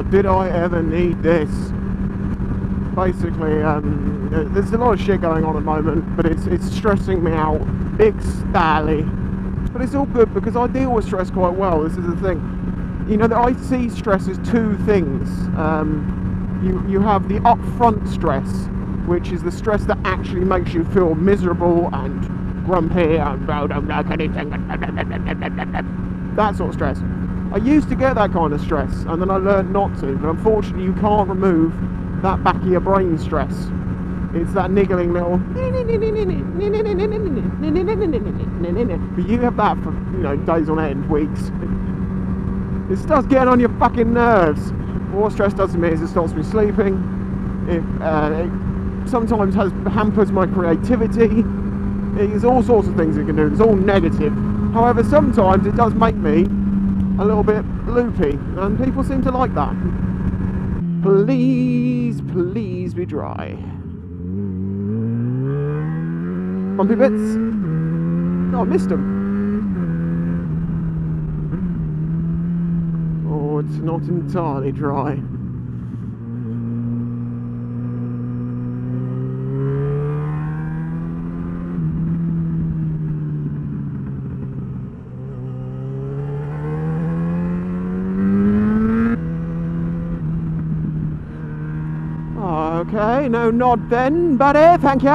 God, did I ever need this? Basically, there's a lot of shit going on at the moment, but it's stressing me out big styley. But it's all good because I deal with stress quite well. This is the thing. You know, I see stress as two things. You have the upfront stress, which is the stress that actually makes you feel miserable and grumpy and don't like anything. That sort of stress. I used to get that kind of stress, and then I learned not to. But unfortunately, you can't remove that back of your brain stress. It's that niggling little. But you have that for, you know, days on end, weeks. It starts getting on your fucking nerves. What stress does to me is it stops me sleeping. It sometimes hampers my creativity. There's all sorts of things it can do. It's all negative. However, sometimes it does make me a little bit loopy, and people seem to like that. Please, please be dry. Bumpy bits. Oh, I missed them. Oh, it's not entirely dry. Okay, no nod then, buddy, thank you!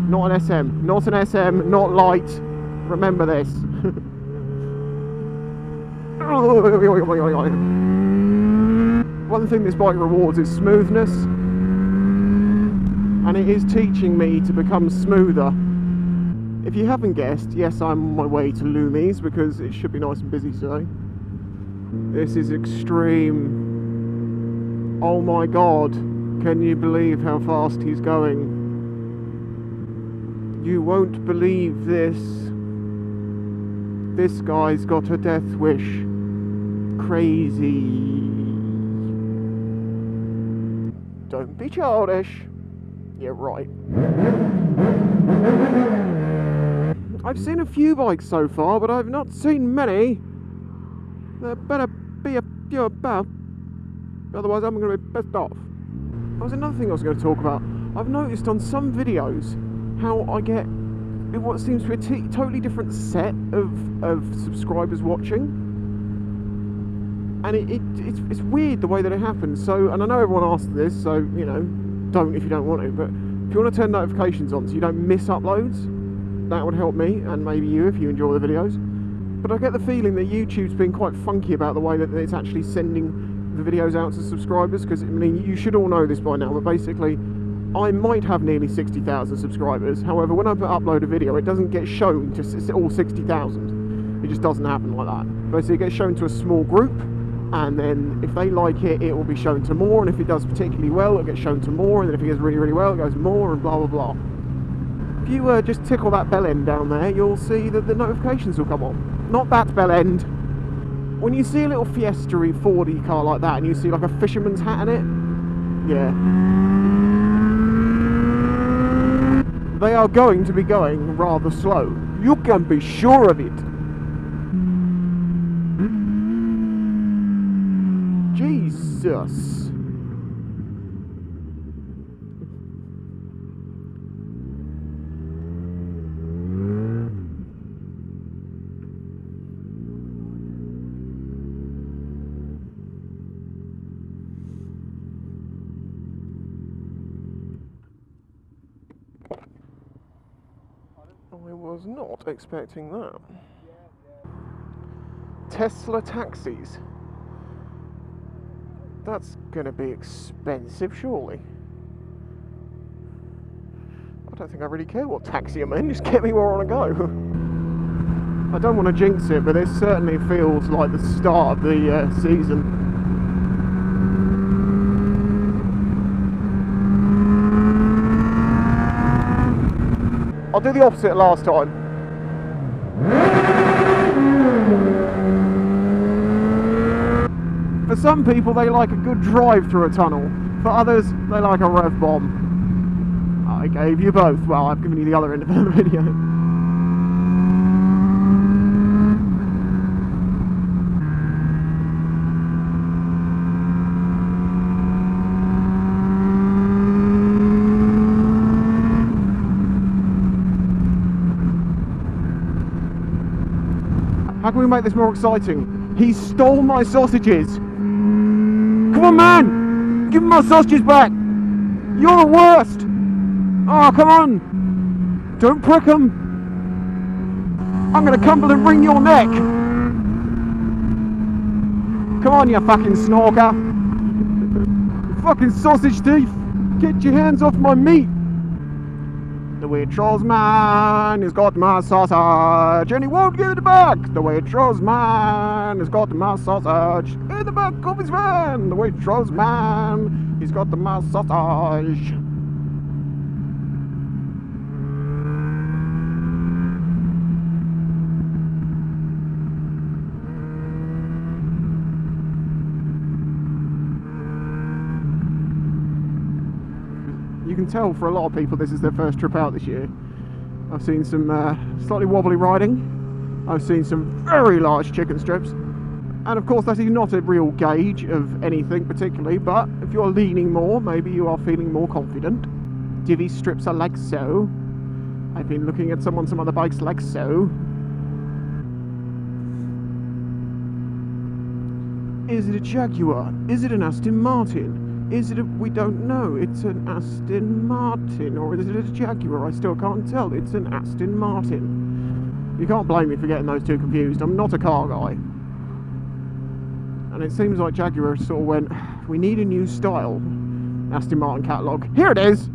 Not an SM, not an SM, not light. Remember this. One thing this bike rewards is smoothness. And it is teaching me to become smoother. If you haven't guessed, yes, I'm on my way to Loomies because it should be nice and busy today. This is extreme. Oh my god, can you believe how fast he's going? You won't believe this. This guy's got a death wish. Crazy. Don't be childish. Yeah, right. I've seen a few bikes so far, but I've not seen many. There better be a few about. Otherwise I'm going to be pissed off. That was another thing I was going to talk about. I've noticed on some videos how I get what seems to be a totally different set of subscribers watching. And it's weird the way that it happens. So, and I know everyone asks this, so, you know, don't if you don't want to. But if you want to turn notifications on so you don't miss uploads, that would help me, and maybe you if you enjoy the videos. But I get the feeling that YouTube's been quite funky about the way that it's actually sending the videos out to subscribers, because I mean, you should all know this by now, but basically I might have nearly 60,000 subscribers. However, when I upload a video, it doesn't get shown to all 60,000. It just doesn't happen like that. Basically, it gets shown to a small group, and then if they like it, it will be shown to more, and if it does particularly well, it gets shown to more, and then if it goes really, really well, it goes more, and blah, blah, blah. If you just tickle that bell end down there, you'll see that the notifications will come on. Not that bell end. When you see a little Fiesta-y 4D car like that, and you see like a fisherman's hat in it, yeah. They are going to be going rather slow. You can be sure of it. Jesus. I was not expecting that. Tesla taxis. That's going to be expensive, surely. I don't think I really care what taxi I'm in, just get me where I want to go. I don't want to jinx it, but this certainly feels like the start of the season. I'll do the opposite last time. For some people, they like a good drive through a tunnel. For others, they like a rev bomb. I gave you both. Well, I've given you the other end of the video. How can we make this more exciting? He stole my sausages. Come on, man! Give me my sausages back! You're the worst! Oh, come on! Don't prick them! I'm gonna come and wring your neck! Come on, you fucking snorker! You fucking sausage thief! Get your hands off my meat! The waitrose man has got my sausage and he won't give it back. The waitrose man has got my sausage in the back of his van. The waitrose man, he's got my sausage. You can tell for a lot of people this is their first trip out this year. I've seen some slightly wobbly riding. I've seen some very large chicken strips. And of course that is not a real gauge of anything particularly, but if you're leaning more, maybe you are feeling more confident. Divvy strips are like so. I've been looking at some other bikes like so. Is it a Jaguar? Is it an Aston Martin? Is it a... we don't know. It's an Aston Martin. Or is it a Jaguar? I still can't tell. It's an Aston Martin. You can't blame me for getting those two confused. I'm not a car guy. And it seems like Jaguar sort of went, we need a new style. Aston Martin catalogue. Here it is!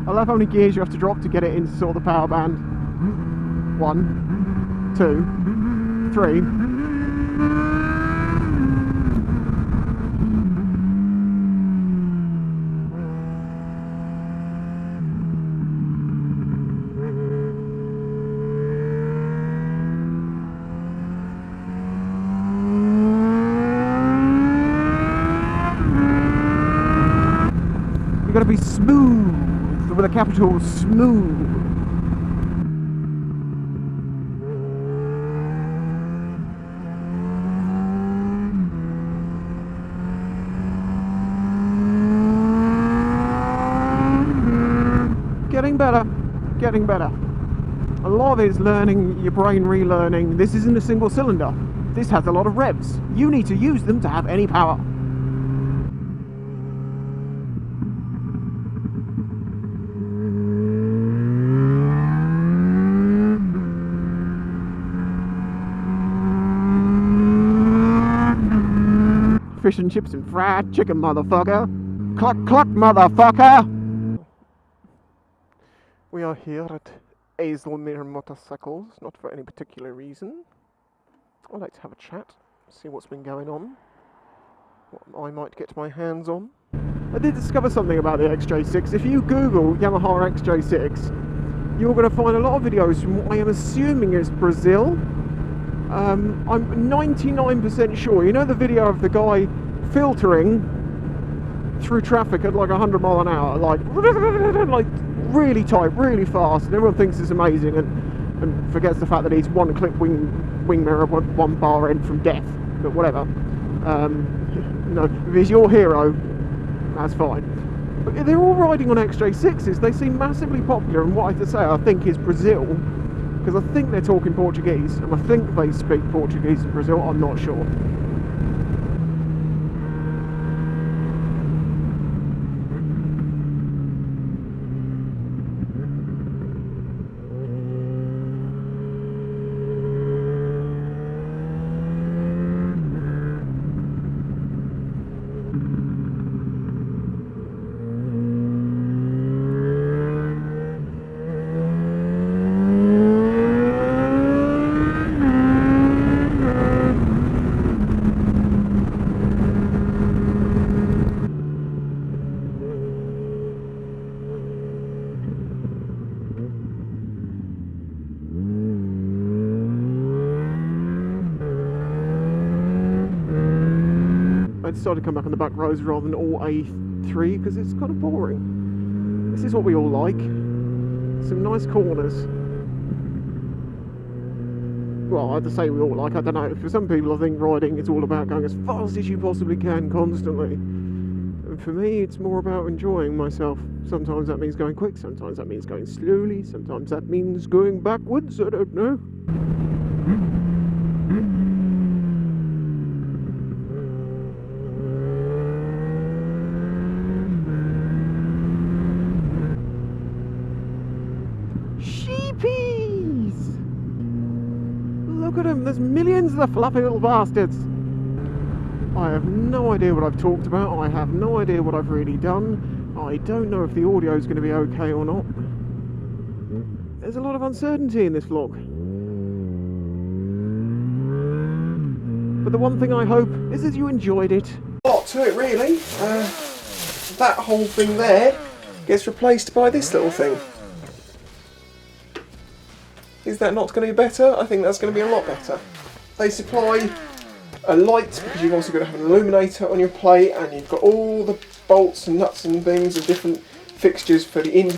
I love how many gears you have to drop to get it into sort of the power band. 1, 2, 3. You've got to be smooth. With a capital smooth. Getting better, getting better. A lot of it is learning, your brain relearning. This isn't a single cylinder. This has a lot of revs. You need to use them to have any power. Fish and chips and fried chicken, motherfucker. Cluck, cluck, motherfucker. We are here at Haslemere Motorcycles, not for any particular reason. I'd like to have a chat, see what's been going on, what I might get my hands on. I did discover something about the XJ6. If you Google Yamaha XJ6, you're going to find a lot of videos from what I am assuming is Brazil. I'm 99% sure. You know the video of the guy filtering through traffic at like 100 miles an hour, like really tight, really fast, and everyone thinks it's amazing and forgets the fact that he's one clip wing mirror, one bar end from death. But whatever. No, if he's your hero, that's fine. But they're all riding on XJ6s. They seem massively popular, and what I have to say, I think is Brazil. Because I think they're talking Portuguese, and I think they speak Portuguese in Brazil, I'm not sure. decided to come back on the back roads rather than all A3 because it's kind of boring. This is what we all like. Some nice corners. Well, I have to say we all like, I don't know. For some people, I think riding is all about going as fast as you possibly can constantly. And for me, it's more about enjoying myself. Sometimes that means going quick, sometimes that means going slowly, sometimes that means going backwards, I don't know. Sheepies! Look at them, there's millions of the fluffy little bastards. I have no idea what I've talked about, I have no idea what I've really done. I don't know if the audio is going to be okay or not. There's a lot of uncertainty in this vlog. But the one thing I hope is that you enjoyed it. A lot to it really. That whole thing there gets replaced by this little thing. Is that not going to be better? I think that's going to be a lot better. They supply a light because you've also got to have an illuminator on your plate, and you've got all the bolts and nuts and things and different fixtures for the in